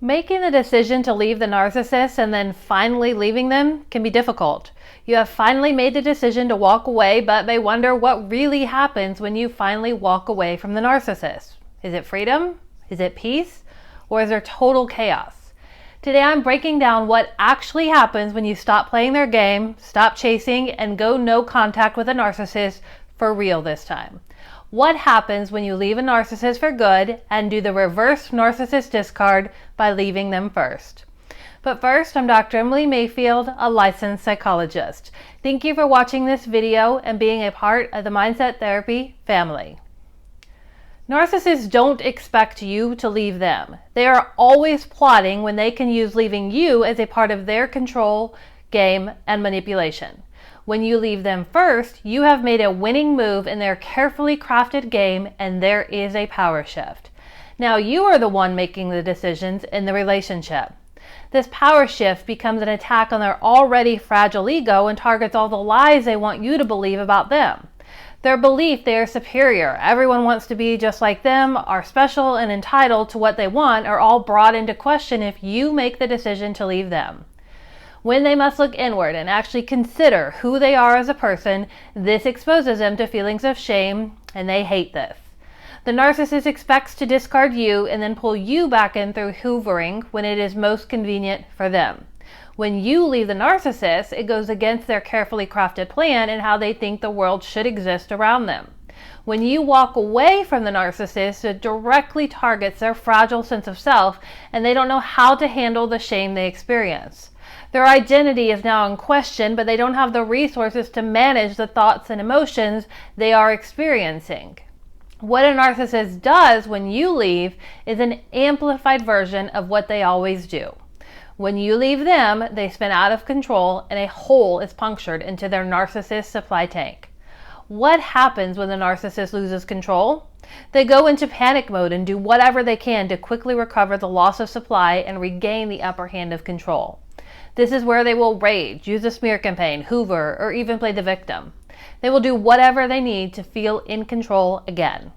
Making the decision to leave the narcissist and then finally leaving them can be difficult. You have finally made the decision to walk away, but may wonder what really happens when you finally walk away from the narcissist. Is it freedom? Is it peace? Or is there total chaos? Today I'm breaking down what actually happens when you stop playing their game, stop chasing, and go no contact with a narcissist for real this time. What happens when you leave a narcissist for good and do the reverse narcissist discard by leaving them first? But first, I'm Dr. Emily Mayfield, a licensed psychologist. Thank you for watching this video and being a part of the Mindset Therapy family. Narcissists don't expect you to leave them. They are always plotting when they can use leaving you as a part of their control, game, and manipulation. When you leave them first, you have made a winning move in their carefully crafted game, and there is a power shift. Now you are the one making the decisions in the relationship. This power shift becomes an attack on their already fragile ego and targets all the lies they want you to believe about them. Their belief they are superior, everyone wants to be just like them, are special and entitled to what they want, are all brought into question if you make the decision to leave them. When they must look inward and actually consider who they are as a person, this exposes them to feelings of shame, and they hate this. The narcissist expects to discard you and then pull you back in through hoovering when it is most convenient for them. When you leave the narcissist, it goes against their carefully crafted plan and how they think the world should exist around them. When you walk away from the narcissist, it directly targets their fragile sense of self, and they don't know how to handle the shame they experience. Their identity is now in question, but they don't have the resources to manage the thoughts and emotions they are experiencing. What a narcissist does when you leave is an amplified version of what they always do. When you leave them, they spin out of control and a hole is punctured into their narcissist supply tank. What happens when the narcissist loses control? They go into panic mode and do whatever they can to quickly recover the loss of supply and regain the upper hand of control. This is where they will rage, use a smear campaign, hoover, or even play the victim. They will do whatever they need to feel in control again.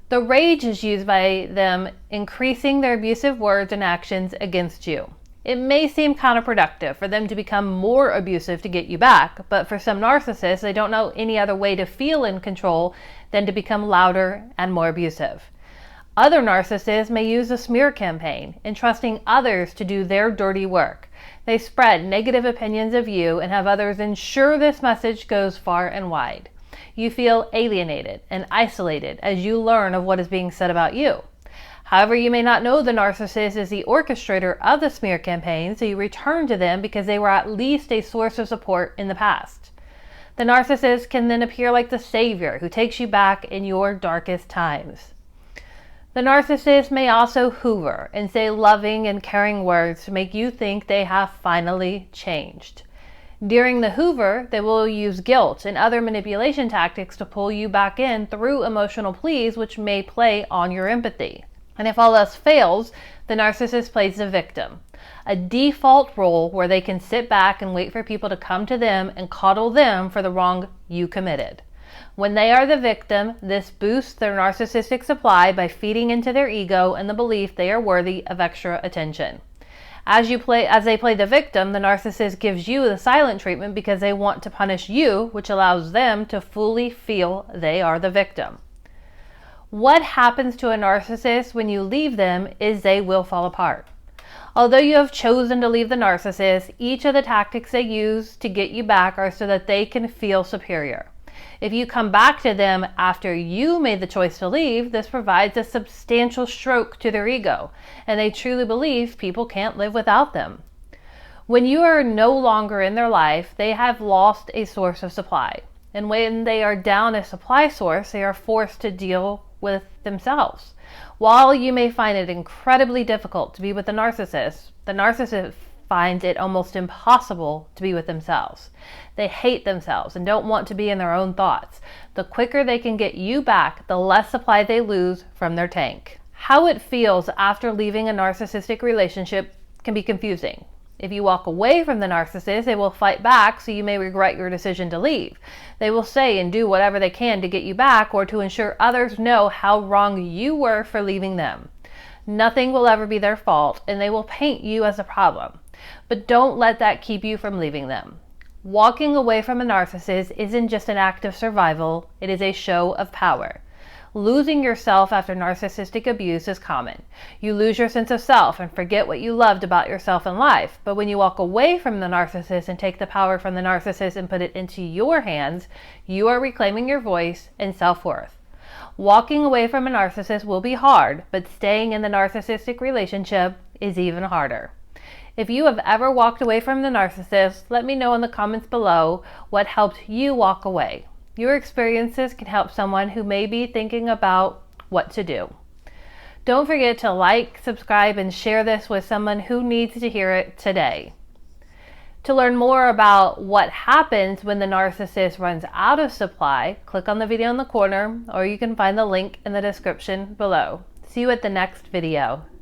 The rage is used by them increasing their abusive words and actions against you. It may seem counterproductive for them to become more abusive to get you back, but for some narcissists, they don't know any other way to feel in control than to become louder and more abusive. Other narcissists may use a smear campaign, entrusting others to do their dirty work. They spread negative opinions of you and have others ensure this message goes far and wide. You feel alienated and isolated as you learn of what is being said about you. However, you may not know the narcissist is the orchestrator of the smear campaign, so you return to them because they were at least a source of support in the past. The narcissist can then appear like the savior who takes you back in your darkest times. The narcissist may also hoover and say loving and caring words to make you think they have finally changed. During the hoover, they will use guilt and other manipulation tactics to pull you back in through emotional pleas, which may play on your empathy. And if all else fails, the narcissist plays the victim, a default role where they can sit back and wait for people to come to them and coddle them for the wrong you committed. When they are the victim, this boosts their narcissistic supply by feeding into their ego and the belief they are worthy of extra attention. As they play the victim, the narcissist gives you the silent treatment because they want to punish you, which allows them to fully feel they are the victim. What happens to a narcissist when you leave them is they will fall apart. Although you have chosen to leave the narcissist, each of the tactics they use to get you back are so that they can feel superior. If you come back to them after you made the choice to leave, this provides a substantial stroke to their ego, and they truly believe people can't live without them. When you are no longer in their life, they have lost a source of supply. And when they are down a supply source, they are forced to deal with themselves. While you may find it incredibly difficult to be with the narcissist finds it almost impossible to be with themselves. They hate themselves and don't want to be in their own thoughts. The quicker they can get you back, the less supply they lose from their tank. How it feels after leaving a narcissistic relationship can be confusing. If you walk away from the narcissist, they will fight back, so you may regret your decision to leave. They will say and do whatever they can to get you back or to ensure others know how wrong you were for leaving them. Nothing will ever be their fault, and they will paint you as a problem. But don't let that keep you from leaving them. Walking away from a narcissist isn't just an act of survival, it is a show of power. Losing yourself after narcissistic abuse is common. You lose your sense of self and forget what you loved about yourself in life. But when you walk away from the narcissist and take the power from the narcissist and put it into your hands, you are reclaiming your voice and self-worth. Walking away from a narcissist will be hard, but staying in the narcissistic relationship is even harder. If you have ever walked away from the narcissist, let me know in the comments below what helped you walk away. Your experiences can help someone who may be thinking about what to do. Don't forget to like, subscribe, and share this with someone who needs to hear it today. To learn more about what happens when the narcissist runs out of supply, click on the video in the corner, or you can find the link in the description below. See you at the next video.